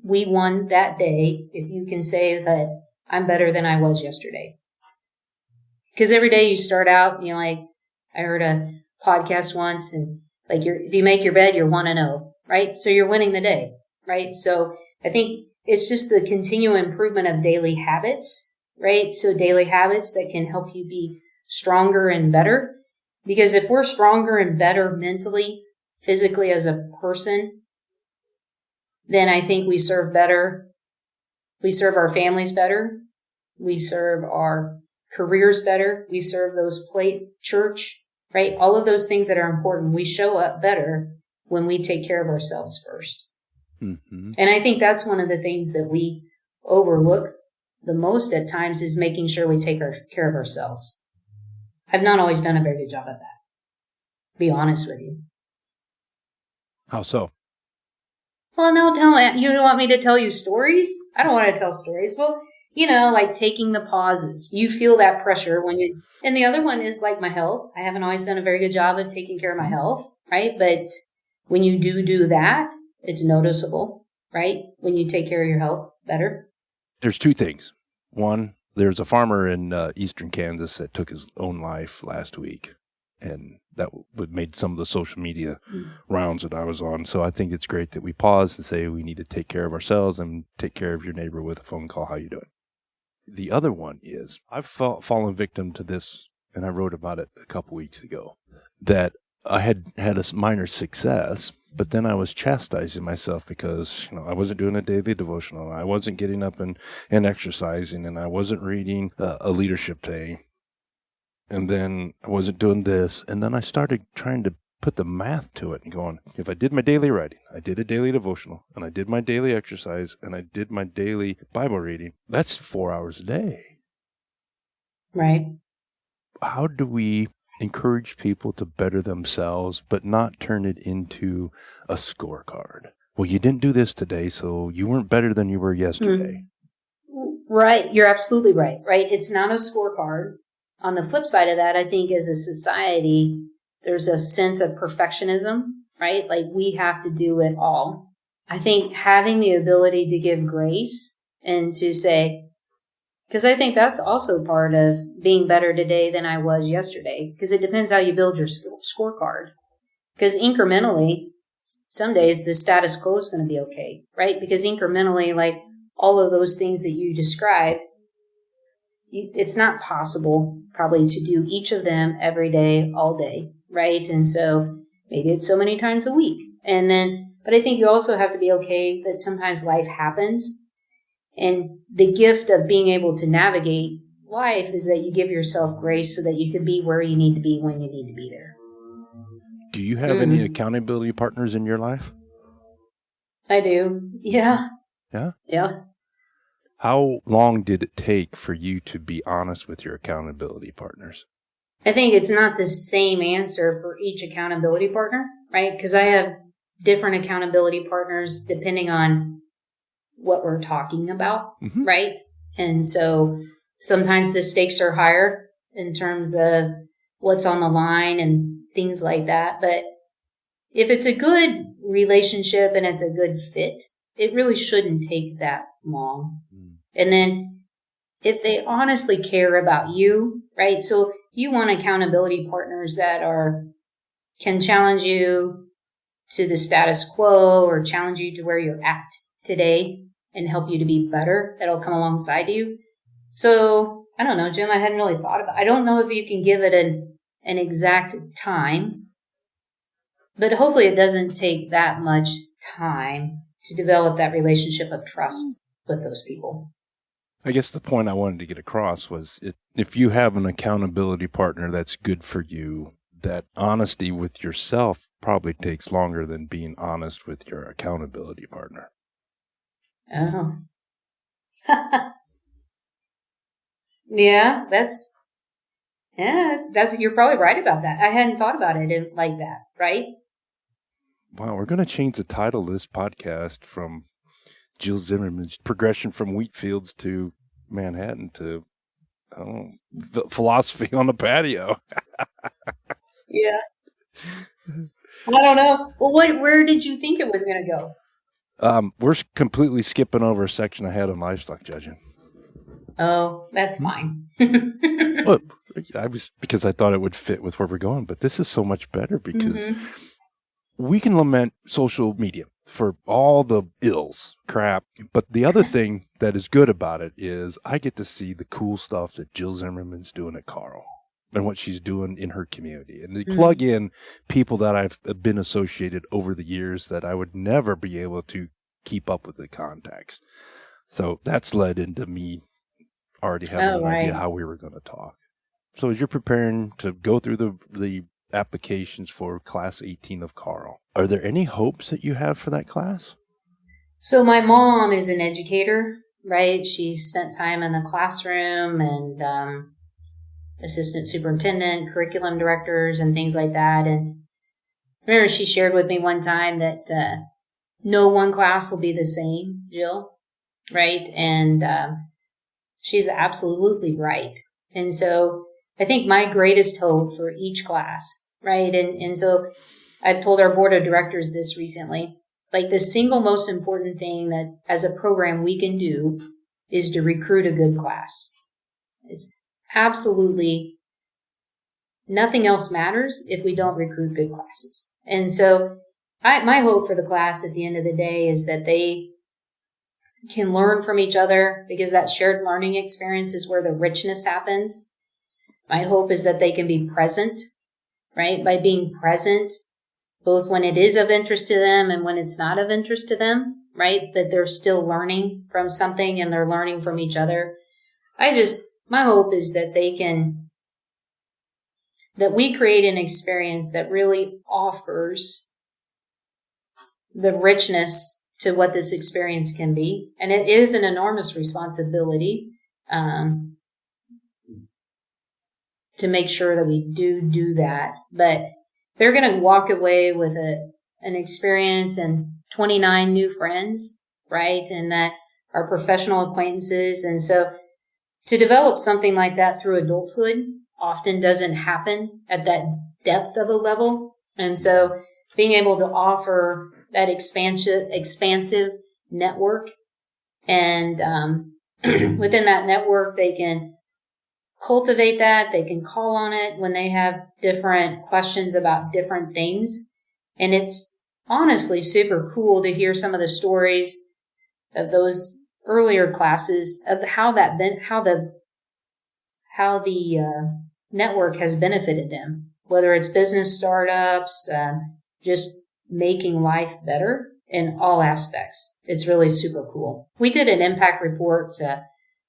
We won that day if you can say that I'm better than I was yesterday. Because every day you start out, like I heard a podcast once, and like if you make your bed, you're 1-0, right? So you're winning the day, right? So I think it's just the continual improvement of daily habits, right? So daily habits that can help you be stronger and better. Because if we're stronger and better mentally, physically as a person, then I think we serve better. We serve our families better. We serve our careers better. We serve those church, right? All of those things that are important. We show up better when we take care of ourselves first. Mm-hmm. And I think that's one of the things that we overlook the most at times, is making sure we take care of ourselves. I've not always done a very good job at that, be honest with you. How so? Well, no, you don't want me to tell you stories? I don't want to tell stories. Well, like taking the pauses. You feel that pressure and the other one is like my health. I haven't always done a very good job of taking care of my health, right? But when you do that, it's noticeable, right? When you take care of your health better. There's two things. One, there's a farmer in eastern Kansas that took his own life last week, and that made some of the social media rounds that I was on. So I think it's great that we pause and say we need to take care of ourselves and take care of your neighbor with a phone call. How you doing? The other one is I've fallen victim to this, and I wrote about it a couple weeks ago, that I had a minor success, but then I was chastising myself because, I wasn't doing a daily devotional. I wasn't getting up and exercising, and I wasn't reading a leadership thing. And then I wasn't doing this. And then I started trying to put the math to it and going, if I did my daily writing, I did a daily devotional, and I did my daily exercise, and I did my daily Bible reading, that's 4 hours a day. Right. How do we encourage people to better themselves, but not turn it into a scorecard? Well, you didn't do this today, so you weren't better than you were yesterday. Right. You're absolutely right. Right. It's not a scorecard. On the flip side of that, I think as a society, there's a sense of perfectionism, right? Like we have to do it all. I think having the ability to give grace and to say, because I think that's also part of being better today than I was yesterday, because it depends how you build your scorecard. Because incrementally, some days the status quo is going to be okay, right? Because incrementally, like all of those things that you described, it's not possible probably to do each of them every day, all day, right? And so maybe it's so many times a week. But I think you also have to be okay that sometimes life happens. And the gift of being able to navigate life is that you give yourself grace so that you can be where you need to be when you need to be there. Do you have any accountability partners in your life? I do. Yeah. Yeah? Yeah. How long did it take for you to be honest with your accountability partners? I think it's not the same answer for each accountability partner, right? Because I have different accountability partners depending on what we're talking about, right? And so sometimes the stakes are higher in terms of what's on the line and things like that. But if it's a good relationship and it's a good fit, it really shouldn't take that long. And then if they honestly care about you, right? So you want accountability partners that can challenge you to the status quo or challenge you to where you're at, today and help you to be better. That'll come alongside you. So I don't know, Jim, I hadn't really thought about it. I don't know if you can give it an exact time, but hopefully it doesn't take that much time to develop that relationship of trust with those people. I guess the point I wanted to get across was if you have an accountability partner that's good for you, that honesty with yourself probably takes longer than being honest with your accountability partner. Oh. Yeah, that's you're probably right about that. I hadn't thought about it like that, right? Wow, we're going to change the title of this podcast from Jill Zimmerman's Progression from Wheat Fields to Manhattan to Philosophy on the Patio. Yeah. I don't know. Well, where did you think it was going to go? We're completely skipping over a section ahead on livestock judging. Oh, that's fine. Well, because I thought it would fit with where we're going, but this is so much better because we can lament social media for all the ills, crap. But the other thing that is good about it is I get to see the cool stuff that Jill Zimmerman's doing at KARL and what she's doing in her community. And they plug in people that I've been associated over the years that I would never be able to keep up with the contacts. So that's led into me already having an idea how we were going to talk. So as you're preparing to go through the applications for Class 18 of KARL, are there any hopes that you have for that class? So my mom is an educator, right? She spent time in the classroom and assistant superintendent, curriculum directors, and things like that. And I remember she shared with me one time that no one class will be the same, Jill, right? And she's absolutely right. And so I think my greatest hope for each class, right? And so I've told our board of directors this recently, like the single most important thing that as a program we can do is to recruit a good class. It's absolutely nothing else matters if we don't recruit good classes. And so my hope for the class at the end of the day is that they can learn from each other, because that shared learning experience is where the richness happens. My hope is that they can be present, right? By being present, both when it is of interest to them and when it's not of interest to them, right? That they're still learning from something and they're learning from each other. My hope is that that we create an experience that really offers the richness to what this experience can be. And it is an enormous responsibility to make sure that we do that. But they're going to walk away with an experience and 29 new friends, right? And that are professional acquaintances. And so to develop something like that through adulthood often doesn't happen at that depth of a level. And so being able to offer that expansive network, and within that network, they can cultivate that. They can call on it when they have different questions about different things. And it's honestly super cool to hear some of the stories of those earlier classes of how the network has benefited them, whether it's business startups, just making life better in all aspects. It's really super cool. We did an impact report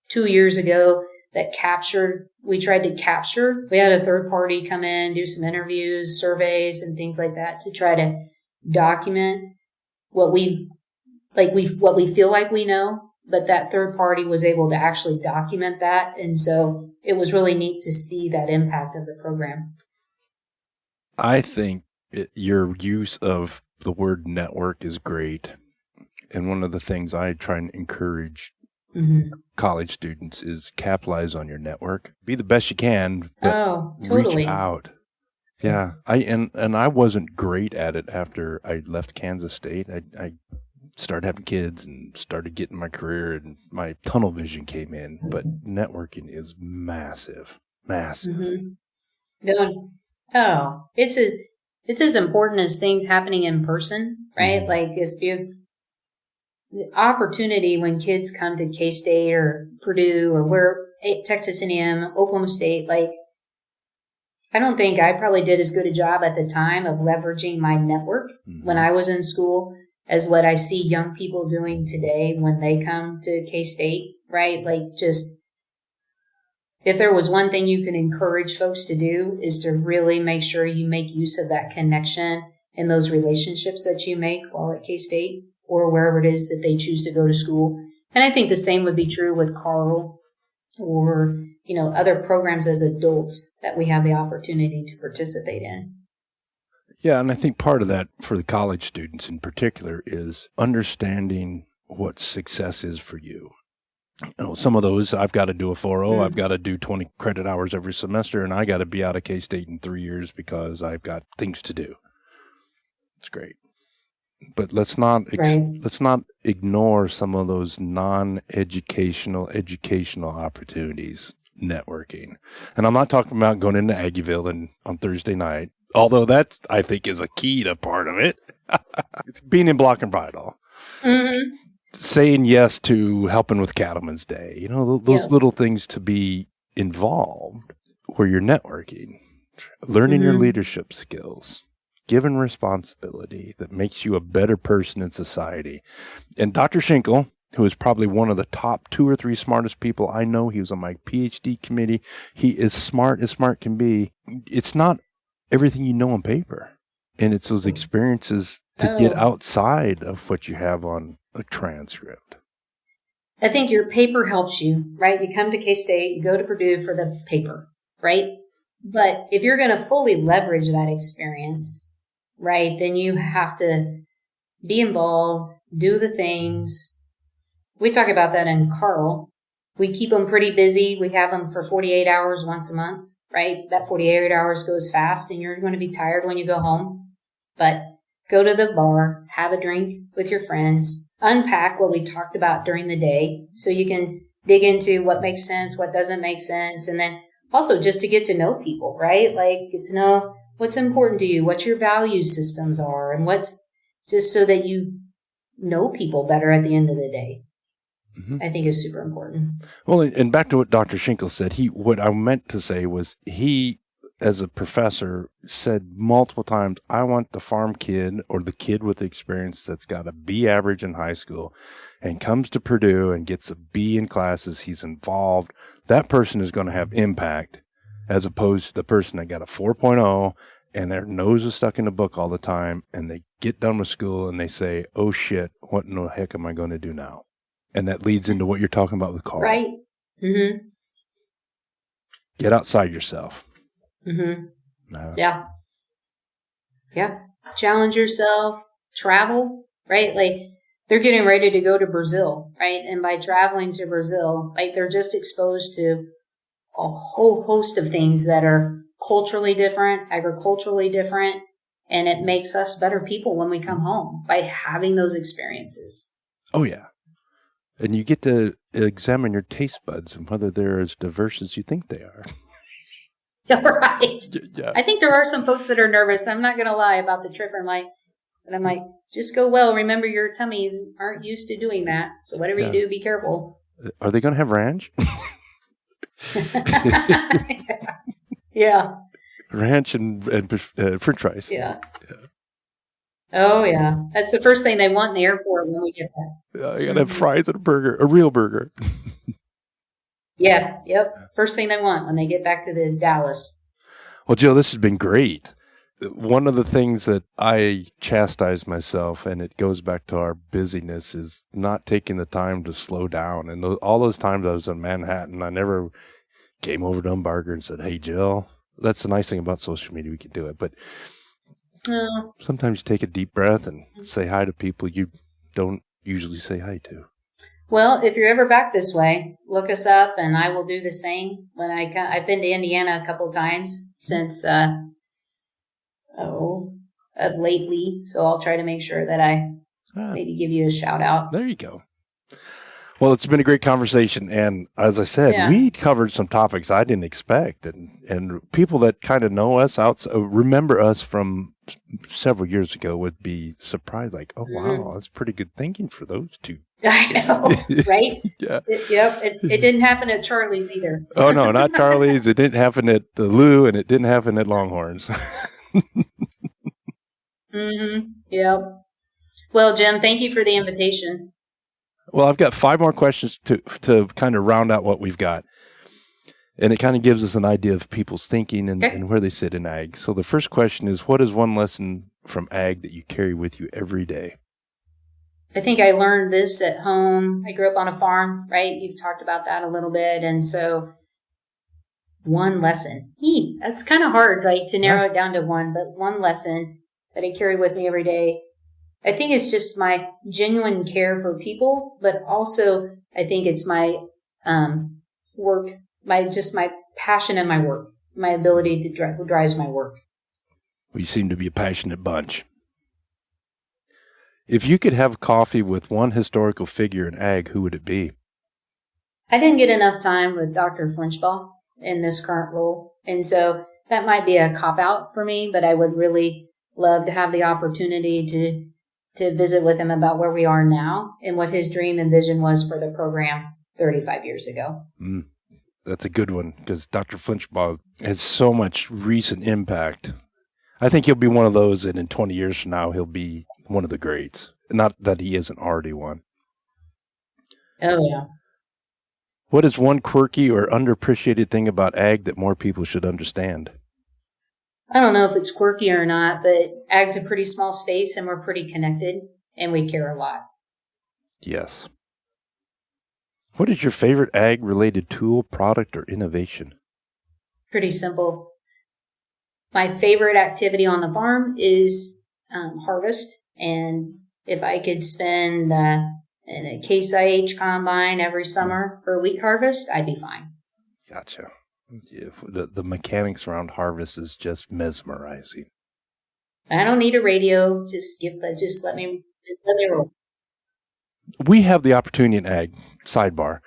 2 years ago that we had a third party come in, do some interviews, surveys, and things like that to try to document what we feel like we know, but that third party was able to actually document that. And so it was really neat to see that impact of the program. I think your use of the word network is great. And one of the things I try and encourage college students is capitalize on your network. Be the best you can, but totally. Reach out. Yeah. I wasn't great at it after I left Kansas State. I started having kids and started getting my career, and my tunnel vision came in. But networking is massive. Mm-hmm. It's as important as things happening in person, right? Like if the opportunity when kids come to K-State or Purdue or where Texas A&M, Oklahoma State, like, I don't think I probably did as good a job at the time of leveraging my network when I was in school as what I see young people doing today when they come to K-State, right? Like, just, if there was one thing you can encourage folks to do is to really make sure you make use of that connection and those relationships that you make while at K-State or wherever it is that they choose to go to school. And I think the same would be true with KARL or, you know, other programs as adults that we have the opportunity to participate in. Yeah, and I think part of that for the college students in particular is understanding what success is for you. You know, some of those, I've got to do a 4.0, I've got to do 20 credit hours every semester, and I got to be out of K-State in 3 years because I've got things to do. It's great. But let's not ignore some of those non-educational, educational opportunities, networking. And I'm not talking about going into Aggieville on Thursday night, although that, I think, is a key to part of it. It's being in Block and Bridle. Mm-hmm. Saying yes to helping with Cattleman's Day. You know, those little things to be involved where you're networking, learning your leadership skills, given responsibility that makes you a better person in society. And Dr. Schinkel, who is probably one of the top 2 or 3 smartest people I know, he was on my PhD committee. He is smart as smart can be. It's not everything you know on paper. And it's those experiences to get outside of what you have on a transcript. I think your paper helps you, right? You come to K-State, you go to Purdue for the paper, right? But if you're going to fully leverage that experience, right, then you have to be involved, do the things. We talk about that in KARL. We keep them pretty busy. We have them for 48 hours once a month, right? That 48 hours goes fast and you're going to be tired when you go home. But go to the bar, have a drink with your friends, unpack what we talked about during the day so you can dig into what makes sense, what doesn't make sense, and then also just to get to know people, right? Like, get to know what's important to you, what your value systems are, and what's just so that you know people better at the end of the day. I think is super important. Well, and back to what Dr. Schinkel said, what I meant to say was he, as a professor, said multiple times, I want the farm kid or the kid with the experience that's got a B average in high school and comes to Purdue and gets a B in classes. He's involved. That person is going to have impact as opposed to the person that got a 4.0 and their nose is stuck in a book all the time and they get done with school and they say, oh shit, what in the heck am I going to do now? And that leads into what you're talking about with KARL. Right. Mm-hmm. Get outside yourself. Mm-hmm. Yeah. Challenge yourself. Travel, right? Like, they're getting ready to go to Brazil, right? And by traveling to Brazil, like, they're just exposed to a whole host of things that are culturally different, agriculturally different, and it makes us better people when we come home by having those experiences. Oh, yeah. And you get to examine your taste buds and whether they're as diverse as you think they are. Yeah, right. Yeah. I think there are some folks that are nervous. I'm not going to lie about the trip. I'm like, just go well. Remember, your tummies aren't used to doing that. So whatever you do, be careful. Are they going to have ranch? Yeah. Ranch and French fries. Yeah. Oh, yeah. That's the first thing they want in the airport when we get there. You got to have fries and a burger, a real burger. Yeah. Yep. First thing they want when they get back to the Dallas. Well, Jill, this has been great. One of the things that I chastise myself, and it goes back to our busyness, is not taking the time to slow down. And all those times I was in Manhattan, I never came over to Umbarger and said, hey, Jill, that's the nice thing about social media. We can do it. But sometimes you take a deep breath and say hi to people you don't usually say hi to. Well, if you're ever back this way, look us up, and I will do the same. When I've been to Indiana a couple of times since of lately, so I'll try to make sure that I maybe give you a shout out. There you go. Well, it's been a great conversation. And as I said, we covered some topics I didn't expect. And people that kind of know us remember us from several years ago would be surprised, like, oh, wow, that's pretty good thinking for those two. I know, right? Yeah. It didn't happen at Charlie's either. Oh, no, not Charlie's. It didn't happen at the Lou, and it didn't happen at Longhorns. Yep. Well, Jim, thank you for the invitation. Well, I've got 5 more questions to kind of round out what we've got. And it kind of gives us an idea of people's thinking and where they sit in ag. So the first question is, what is one lesson from ag that you carry with you every day? I think I learned this at home. I grew up on a farm, right? You've talked about that a little bit. And so one lesson, that's kind of hard, right? To narrow it down to one, but one lesson that I carry with me every day. I think it's just my genuine care for people, but also I think it's my work, my passion in my work, my ability to drives my work. We seem to be a passionate bunch. If you could have coffee with one historical figure in ag, who would it be? I didn't get enough time with Dr. Flinchbaugh in this current role, and so that might be a cop-out for me, but I would really love to have the opportunity to visit with him about where we are now and what his dream and vision was for the program 35 years ago. That's a good one because Dr. Flinchbaugh has so much recent impact. I think he'll be one of those that in 20 years from now, he'll be one of the greats. Not that he isn't already one. Oh, yeah. What is one quirky or underappreciated thing about ag that more people should understand? I don't know if it's quirky or not, but ag's a pretty small space and we're pretty connected and we care a lot. Yes. What is your favorite ag-related tool, product, or innovation? Pretty simple. My favorite activity on the farm is harvest. And if I could spend in a Case IH combine every summer for wheat harvest, I'd be fine. Gotcha. Yeah, the mechanics around harvest is just mesmerizing. I don't need a radio. Just let me roll. We have the opportunity in ag, sidebar,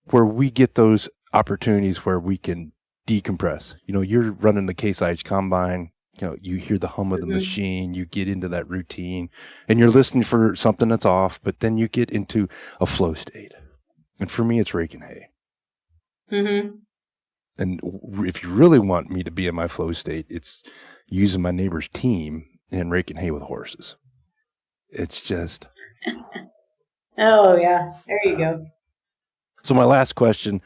where we get those opportunities where we can decompress. You know, you're running the Case IH combine. You know, you hear the hum of the machine. You get into that routine, and you're listening for something that's off. But then you get into a flow state, and for me, it's raking hay. Mm-hmm. And if you really want me to be in my flow state, it's using my neighbor's team and raking hay with horses. It's just... Oh, yeah. There you go. So my last question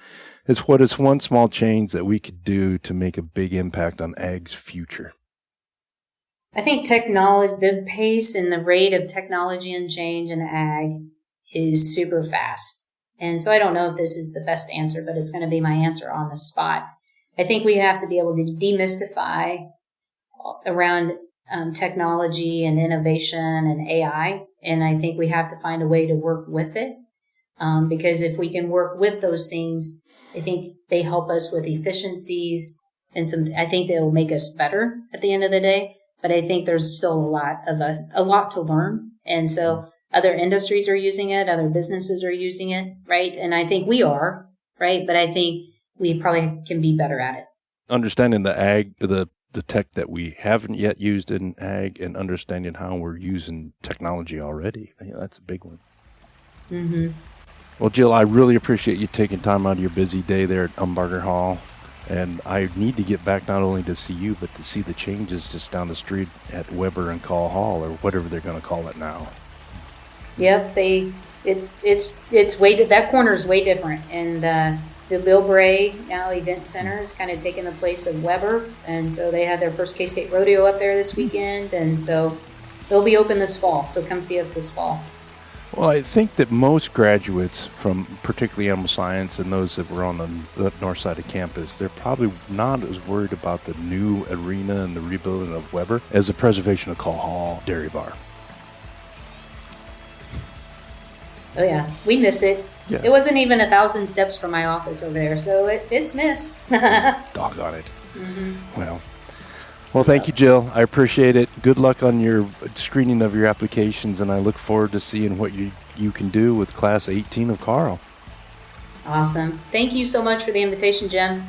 is, what is one small change that we could do to make a big impact on ag's future? I think the pace and the rate of technology and change in ag is super fast. And so I don't know if this is the best answer, but it's going to be my answer on the spot. I think we have to be able to demystify around technology and innovation and AI. And I think we have to find a way to work with it. Because if we can work with those things, I think they help us with efficiencies and I think they'll make us better at the end of the day. But I think there's still a lot to learn. And so other industries are using it, other businesses are using it, right? And I think we are, right? But I think we probably can be better at it. Understanding the ag, the tech that we haven't yet used in ag, and understanding how we're using technology already. Yeah, that's a big one. Mm-hmm. Well, Jill, I really appreciate you taking time out of your busy day there at Umbarger Hall. And I need to get back not only to see you, but to see the changes just down the street at Weber and KARL Hall, or whatever they're going to call it now. Yep, it's way, that corner is way different. And the Bill Bray now Event Center is kind of taking the place of Weber. And so they had their first K-State Rodeo up there this weekend. And so they'll be open this fall. So come see us this fall. Well, I think that most graduates from particularly animal science and those that were on the north side of campus, they're probably not as worried about the new arena and the rebuilding of Weber as the preservation of KARL Hall Dairy Bar. Oh, yeah. We miss it. Yeah. It wasn't even 1,000 steps from my office over there, so it's missed. Doggone it. Mm-hmm. Well, thank you, Jill. I appreciate it. Good luck on your screening of your applications, and I look forward to seeing what you can do with Class 18 of KARL. Awesome. Thank you so much for the invitation, Jen.